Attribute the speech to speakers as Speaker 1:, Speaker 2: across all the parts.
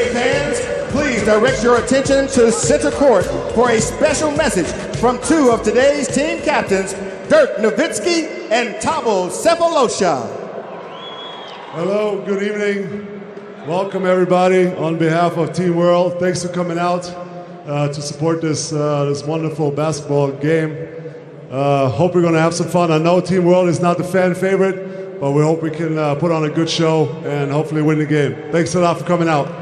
Speaker 1: NBA fans, please direct your attention to center court for a special message from two of today's team captains, Dirk Nowitzki and Thabo Sefolosha.
Speaker 2: Hello, good evening. Welcome everybody on behalf of Team World. Thanks for coming out to support this wonderful basketball game. Hope we're going to have some fun. I know Team World is not the fan favorite, but we hope we can put on a good show and hopefully win the game. Thanks a lot for coming out.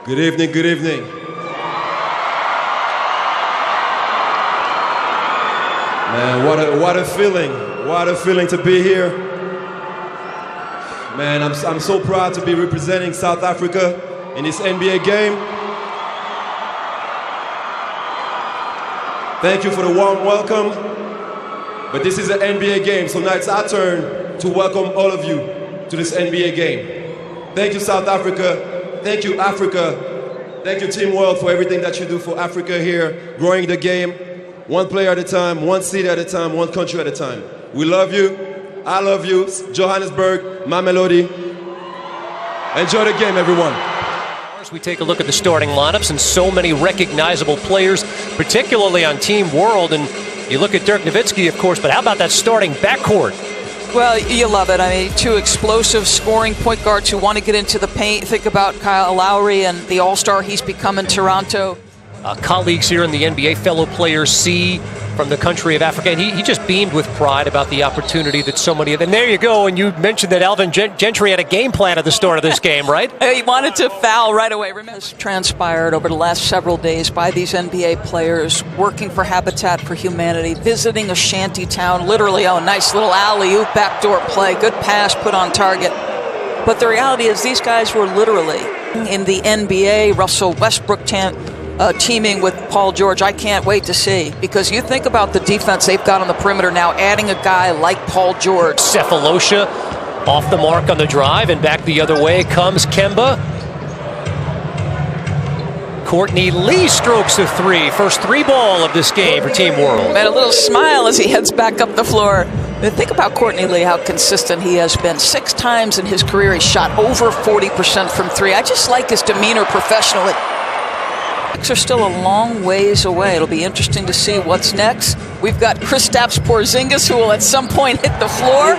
Speaker 3: Good evening, good evening. Man, what a feeling to be here. Man, I'm so proud to be representing South Africa in this NBA game. Thank you for the warm welcome. But this is an NBA game, so now it's our turn to welcome all of you to this NBA game. Thank you, South Africa. Thank you, Africa. Thank you, Team World, for everything that you do for Africa here, growing the game, one player at a time, one city at a time, one country at a time. We love you. I love you. Johannesburg, my melody. Enjoy the game, everyone.
Speaker 4: As we take a look at the starting lineups and so many recognizable players, particularly on Team World, and you look at Dirk Nowitzki, of course, but how about that starting backcourt?
Speaker 5: Well, you love it. I mean, two explosive scoring point guards who want to get into the paint. Think about Kyle Lowry and the all-star he's become in Toronto.
Speaker 4: Colleagues here in the NBA, fellow players, C from the country of Africa, and he just beamed with pride about the opportunity that so many of them. There you go, and you mentioned that Alvin Gentry had a game plan at the start of this game, right?
Speaker 5: He wanted to foul right away. Remember, it's transpired over the last several days by these NBA players working for Habitat for Humanity, visiting a shanty town, literally, oh, nice little alley-oop backdoor play, good pass put on target. But the reality is these guys were literally in the NBA, Russell Westbrook teaming with Paul George. I can't wait to see, because you think about the defense they've got on the perimeter now, adding a guy like Paul George.
Speaker 4: Sefolosha off the mark on the drive, and back the other way comes Kemba. Courtney Lee strokes the three. First three ball of this game for Team World.
Speaker 5: And a little smile as he heads back up the floor. And think about Courtney Lee, how consistent he has been. 6 times in his career he's shot over 40% from three. I just like his demeanor professionally. Are still a long ways away. It'll be interesting to see what's next. We've got Kristaps Porzingis, who will at some point hit the floor.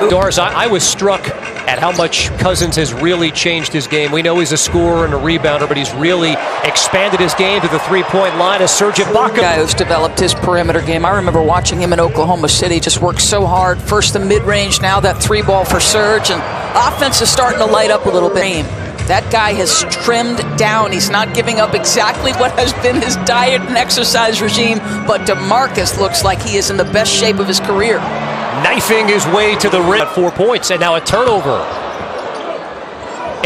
Speaker 4: Doris, I was struck at how much Cousins has really changed his game. We know he's a scorer and a rebounder, but he's really expanded his game to the three-point line as Serge Ibaka.
Speaker 5: Guy who's developed his perimeter game. I remember watching him in Oklahoma City, just worked so hard. First the mid-range, now that three ball for Serge, and offense is starting to light up a little bit. That guy has trimmed down. He's not giving up exactly what has been his diet and exercise regime, but DeMarcus looks like he is in the best shape of his career.
Speaker 4: Knifing his way to the rim. 4 points, and now a turnover.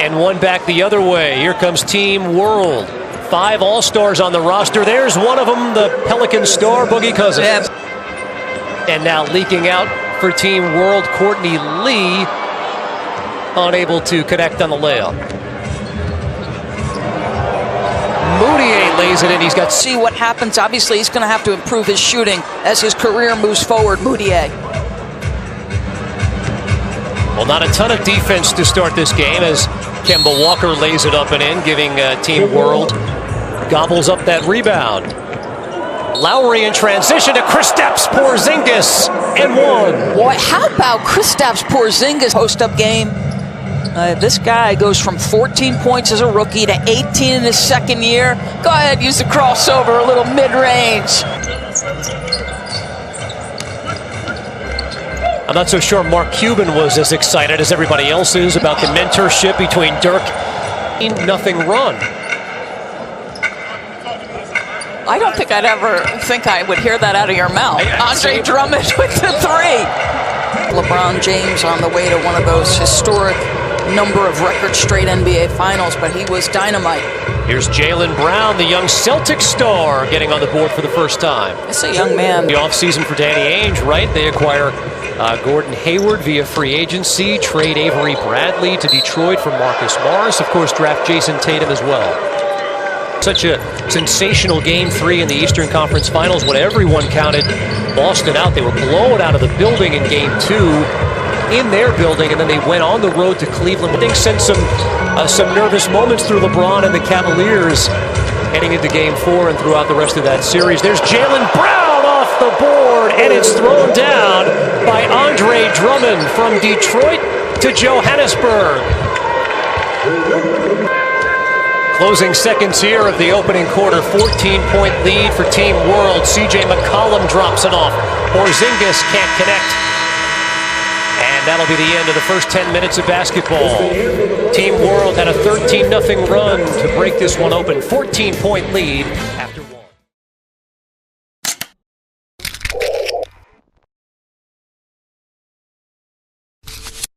Speaker 4: And one back the other way. Here comes Team World. 5 All-Stars on the roster. There's one of them, the Pelican star, Boogie Cousins. Yeah. And now leaking out for Team World, Courtney Lee, unable to connect on the layup. Moutier lays it in. He's got to
Speaker 5: see what happens. Obviously, he's going to have to improve his shooting as his career moves forward. Moutier.
Speaker 4: Well, not a ton of defense to start this game as Kemba Walker lays it up and in, giving Team World gobbles up that rebound. Lowry in transition to Kristaps Porzingis and one.
Speaker 5: Boy, how about Kristaps Porzingis post-up game? This guy goes from 14 points as a rookie to 18 in his second year. Go ahead, use the crossover, a little mid-range.
Speaker 4: I'm not so sure Mark Cuban was as excited as everybody else is about the mentorship between Dirk and nothing run.
Speaker 5: I don't think I'd ever think I would hear that out of your mouth. Andre Drummond with the three. LeBron James on the way to one of those historic number of record straight NBA finals, but he was dynamite.
Speaker 4: Here's Jaylen Brown, the young Celtic star, getting on the board for the first time.
Speaker 5: It's a young man.
Speaker 4: The offseason for Danny Ainge, right? They acquire Gordon Hayward via free agency, trade Avery Bradley to Detroit for Marcus Morris, of course, draft Jason Tatum as well. Such a sensational Game 3 in the Eastern Conference Finals when everyone counted Boston out. They were blown out of the building in Game 2. in their building, and then they went on the road to Cleveland. I think sent some nervous moments through LeBron and the Cavaliers heading into Game 4 and throughout the rest of that series. There's Jaylen Brown off the board, and it's thrown down by Andre Drummond from Detroit to Johannesburg. Closing seconds here of the opening quarter, 14-point lead for Team World. CJ McCollum drops it off. Porzingis can't connect. And that'll be the end of the first 10 minutes of basketball. Team World had a 13-0 run to break this one open. 14-point lead.